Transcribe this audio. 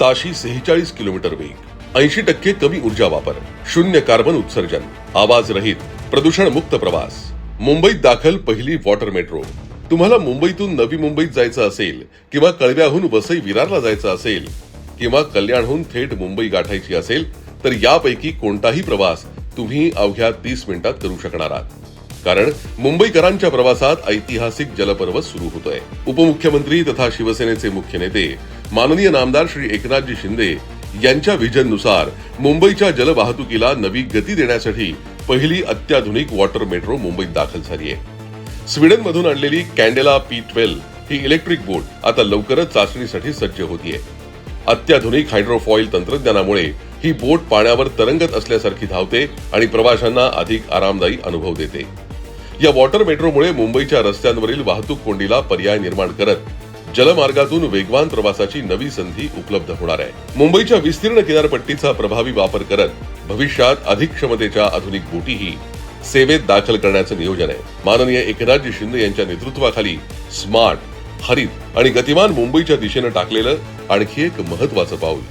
ताशी 46 किलोमीटर वेग, 80% कमी ऊर्जा वापर, 0 कार्बन उत्सर्जन, आवाज रहित, प्रदूषण मुक्त प्रवास. मुंबईत दाखल पहिली वॉटर मेट्रो. तुम्हाला मुंबईतून नवी मुंबईत जायचं असेल किंवा कळव्याहून वसई विरारला जायचं असेल किंवा कल्याणहून थेट मुंबई गाठायची असेल तर यापैकी कोणताही प्रवास तुम्ही अवघ्या 30 मिनिटात करू शकणार आहात. कारण मुंबईकरांच्या प्रवासात ऐतिहासिक जलपर्वत सुरू होतोय. उपमुख्यमंत्री तथा शिवसेनेचे मुख्य नेते माननीय नामदार श्री एकनाथजी शिंदे यांच्या विजननुसार मुंबईच्या जलवाहतुकीला नवी गती देण्यासाठी पहिली अत्याधुनिक वॉटर मेट्रो मुंबईत दाखल झाली आहे. स्वीडनमधून आणलेली कॅन्डेला P12 ही इलेक्ट्रिक बोट आता लवकरच चाचणीसाठी सज्ज होतीये. अत्याधुनिक हायड्रोफॉइल तंत्रज्ञानामुळे ही बोट पाण्यावर तरंगत असल्यासारखी धावते आणि प्रवाशांना अधिक आरामदायी अनुभव देते. या वॉटर मेट्रोमुळे मुंबईच्या रस्त्यांवरील वाहतूक कोंडीला पर्याय निर्माण करत जलमार्गातून वेगवान प्रवासाची नवी संधी उपलब्ध होणार आहे. मुंबईच्या विस्तीर्ण किनारपट्टीचा प्रभावी वापर करत भविष्यात अधिक क्षमतेच्या आधुनिक बोटीही सेवेत दाखल करण्याचं नियोजन आहे. माननीय एकनाथजी शिंदे यांच्या नेतृत्वाखाली स्मार्ट, हरित आणि गतिमान मुंबईच्या दिशेने टाकलेलं आणखी एक महत्त्वाचं पाऊल.